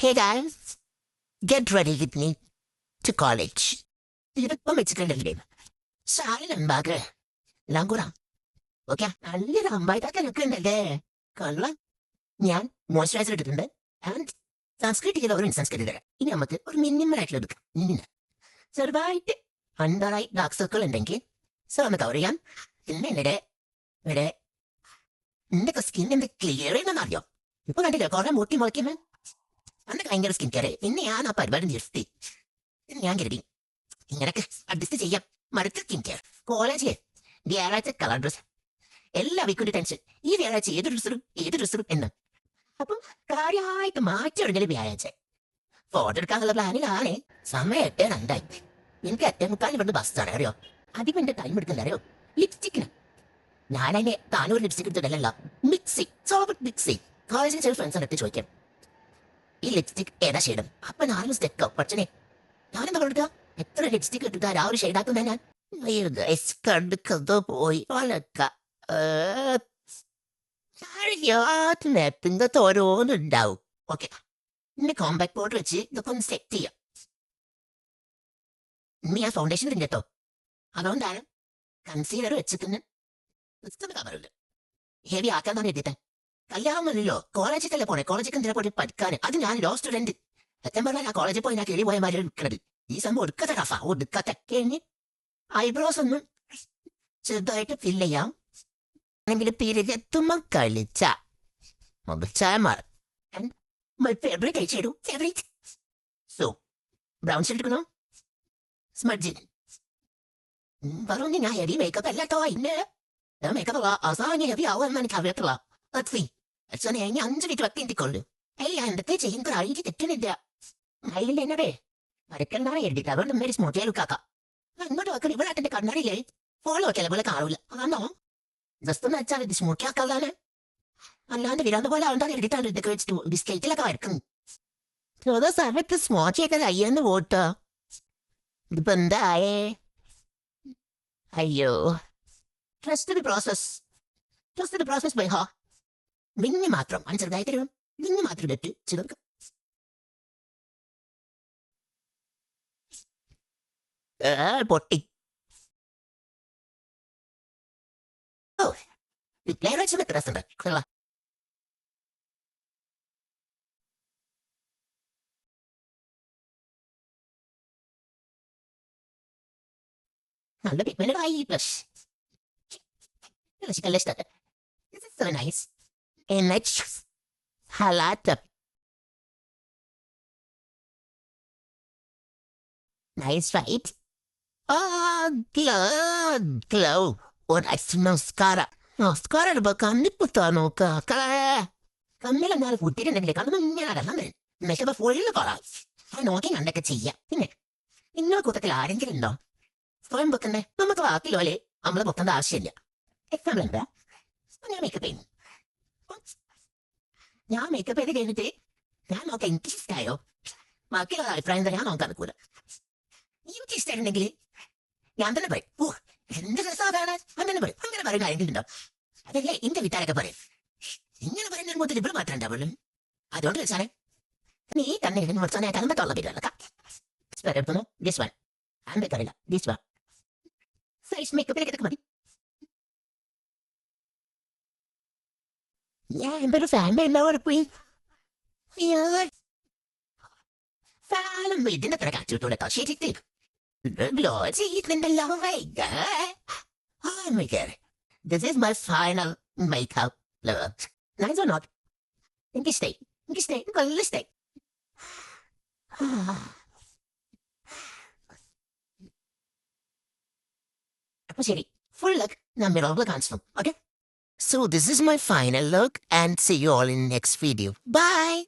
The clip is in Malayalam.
Hey guys, get ready with me to college. ഇതിപ്പം വെച്ചിട്ടുണ്ടല്ലേ ശാലിനുണ്ടാകെ എല്ലാം കൂടാ ഓക്കെ നല്ലൊരു അമ്പായിട്ടൊക്കെ നിൽക്കുന്നുണ്ടല്ലേ കൊള്ളാം. ഞാൻ മോയ്സ്ചറൈസർ എടുത്തിട്ടുണ്ട് ആൻഡ് സൺസ്ക്രീൻ ചെയ്ത ഒരു സൺസ്ക്രീൻ തരാം. ഇനി നമുക്ക് ഒരു മിനിമം ആയിട്ടുള്ള എടുക്കാം. മിനിമം ചെറുതായിട്ട് അണ്ടറായി ഡാർക്ക് സർക്കിൾ ഉണ്ടെങ്കിൽ സോ ഒന്ന് കവർ ചെയ്യാം. പിന്നെ ഇവിടെ നിന്റെ സ്കിൻ എന്ത് ക്ലിയർ ചെയ്യുന്നറിയോ? ഇപ്പൊ കണ്ടില്ലേ കുറെ മുട്ടി മുളയ്ക്കുമ്പോൾ അന്ന് ഭയങ്കര സ്കിൻ കെയർ. പിന്നെ ഞാൻ ആ പരിപാടി നിർത്തി. ഞാൻ കരുതി ഇങ്ങനൊക്കെ അഡ്ജസ്റ്റ് ചെയ്യാം. മടുത്ത സ്കിൻ കെയർ. കോളേജ് വ്യാഴാഴ്ച കളർ ഡ്രസ് എല്ലാ വീക്കിന്റെ ടെൻഷൻ. ഈ വ്യാഴാഴ്ച ഏത് ഡ്രസ്സും എന്ന്. അപ്പം കാര്യമായിട്ട് മാറ്റി തുടങ്ങിയ വ്യാഴാഴ്ച ഫോട്ടോ എടുക്കാനുള്ള പ്ലാനിലാണ്. സമയം 8:02. എനിക്ക് 8:45 ഇവിടുന്ന് ബസ്സാണ് അറിയോ. അധികം എന്റെ ടൈം എടുക്കില്ല അറിയോ. ലിപ്സ്റ്റിക്കിന് ഞാനതിനെ താനൂർ ലിപ്സ്റ്റിക് എടുത്തിട്ടല്ല മിക്സി സോഫ്റ്റ് മിക്സി. കോളേജിൽ ചില ഫ്രണ്ട്സ് എടുത്ത് ചോദിക്കാം ഈ ലിപ്സ്റ്റിക് ഏതാ ഷെയ്ഡും. അപ്പൊ 4 സ്റ്റെക്കോ പക്ഷേ ഞാനെന്താ കൊടുക്കുക എത്ര ലിപ്സ്റ്റിക് ഇട്ടിട്ട് ആ ഒരു ഷെയ്ഡാക്കുന്ന ഞാൻ കടുക്കതോ പോയി ഇങ്ങനത്തെ ഓരോന്നുണ്ടാവും. ഓക്കെ ഇനി കോമ്പാക്ട് പൗഡർ വെച്ച് ഇതൊക്കെ ഒന്ന് സെറ്റ് ചെയ്യാം. ഇനി ആ ഫൗണ്ടേഷൻ ഇല്ല കേട്ടോ. അതുകൊണ്ടാണ് കൺസീലർ വെച്ചിട്ട് കവറുണ്ട്. ഹെവി ആക്കാന്നാണ് എഴുതിട്ടെ. കല്യാണമല്ലോ കോളേജിൽ പോണേ. കോളേജിൽ എന്തിനാ പോയി പഠിക്കാൻ? അത് ഞാൻ ലോ സ്റ്റുഡന്റ്. സെപ്റ്റംബറിൽ ആ കോളേജിൽ പോയി ഞാൻ കിളി പോയ മാതിരി എടുക്കണത്. ഈ സംഭവം എടുക്കത്തെ റഫ ഒടുക്കത്തെ. കഴിഞ്ഞ് ഐബ്രോസ് ഒന്നും ചെറുതായിട്ട് ഫില്ല് ചെയ്യാം. ആണെങ്കിൽ തിരികെത്തുമ്പോ കളിച്ച ഫേവറേറ്റ് അയച്ചിടും. ഫേവറേറ്റ് സോ ബ്രൗൺ ഷെയ്ഡ് എടുക്കണോ? സ്മഡ്ജിങ് പറഞ്ഞു ഞാൻ ഹെവി മേക്കപ്പ് അല്ലാട്ടോ. ഇന്ന് മേക്കപ്പ് അവസാനം ഹെവി ആവുമെന്ന് എനിക്ക് അറിയത്തുള്ള. അച്ഛനെ കഴിഞ്ഞ് 5 മിനിറ്റ് വർക്ക് എന്തിക്കൊള്ളു. എന്തൊക്കെ ചെയ്യുമ്പോൾ അഴിക്ക് തെറ്റണില്ല. അതിൽ എന്നടേ വരക്കണ്ടാണ് എഴുതിട്ട് അതുകൊണ്ട് മേരി സ്മൂത്ത് ലുക്കാക്കാം. അങ്ങോട്ട് വെക്കണം. ഇവിടെ എന്റെ കണ്ണാടിയില്ലേ ഫോളോ നോക്കിയാലേ പോലെ കാണൂല. അതാണോ ജസ്റ്റ് ഒന്ന് വെച്ചാൽ ഇത് സ്മൂത്ത് ആക്കാതാണ്. അല്ലാണ്ട് വിരാന്ത പോലെ ആണ്ടാണ് എഴുതിട്ടാണ് ഇതൊക്കെ വെച്ചിട്ട് ബിസ്ക്കറ്റിലൊക്കെ വരക്കുന്നു. ഓരോ സമയത്ത് സ്മോച്ച് ഒക്കെ അയ്യെന്ന് പോട്ടോ. ഇതിപ്പോ എന്തായേ? അയ്യോ ട്രസ്റ്റ് ദി പ്രോസസ് ബൈ ഹാ. വിങ്ങി മാത്രം ചെറുതായി തരും. വിങ്ങി മാത്രം ഇട്ട് ചിലർക്ക് പൊട്ടി. ഓ പ്ലെയർ വെച്ച് വ്യത്യാസമുണ്ട്. കൊള്ളാം. നല്ല പിഗ്മെന്റഡ് ആയി ബ്ലഷ്. ഇഷ്ടം. This is so nice. And let's highlight up. Nice, right? Oh, glow. Or I see mascara. Mascara ba കണ്ണിപ്പുത്താ നോക്ക. കണ്ണിലെന്നാൽ കുട്ടിട്ടുണ്ടെങ്കിലേ കണ്ണൊന്നും ഇങ്ങനെ കണ്ണേ മെച്ചപ്പോ ഫുള്ള് കൊള്ളാം. അത് നോക്കി കണ്ടൊക്കെ ചെയ്യാം. പിന്നെ നിങ്ങളുടെ കൂട്ടത്തിൽ ആരെങ്കിലും ഉണ്ടോ സ്വയം വെക്കണ്ടേ? നമുക്ക് ബാക്കിയുള്ളവരെ നമ്മളെ പൊക്കേണ്ട ആവശ്യമില്ല. എക്സാമ്പിൾ എന്താ? ഞാൻ മേക്കപ്പ് ചെയ്യുന്നു. ഞാൻ മേക്കപ്പ് ചെയ്ത് കഴിഞ്ഞിട്ട് ഞാൻ നോക്കാം എനിക്ക് ഇഷ്ടമായോ. ബാക്കിയുള്ള അഭിപ്രായം ഞാൻ നോക്കാൻ നിൽക്കൂല. എനിക്ക് ഇഷ്ടമായിട്ടുണ്ടെങ്കിൽ ഞാൻ തന്നെ പറയും. ഓ എന്ത് രസമാണ് അങ്ങനെ പറയും. അങ്ങനെ പറയുന്ന ആരെങ്കിലും ഉണ്ടോ? അതല്ലേ എന്റെ വീട്ടുകാരൊക്കെ പറയും. ഇങ്ങനെ പറയുന്ന മുതൽ ഇവിടെ മാത്രം ഉണ്ടാവുള്ളൂ. അതുകൊണ്ട് വെച്ചാണ് നീ തന്നെ കുറച്ചാൽ കലമ്പത്തുള്ള പേരല്ല. ദിസ് വൺ അറിയില്ല. ദിസ് വൺ സൈസ് മേക്കപ്പിലേക്ക് മതി. എന്തൊരു ഫാമിലി ഉണ്ടാവും പോയി. ഫാനും ഇതിന്റെ അത്ര കാച്ചിട്ടൂടെ ശരിക്കും Oh my god. This is my final makeup look. Nice or not? എനിക്ക് stay. അപ്പൊ ശരി ഫുൾ ലുക്ക് ഞാൻ മിററിൽ കാണിച്ചു. Okay. So this is my final look and see you all in next video. Bye.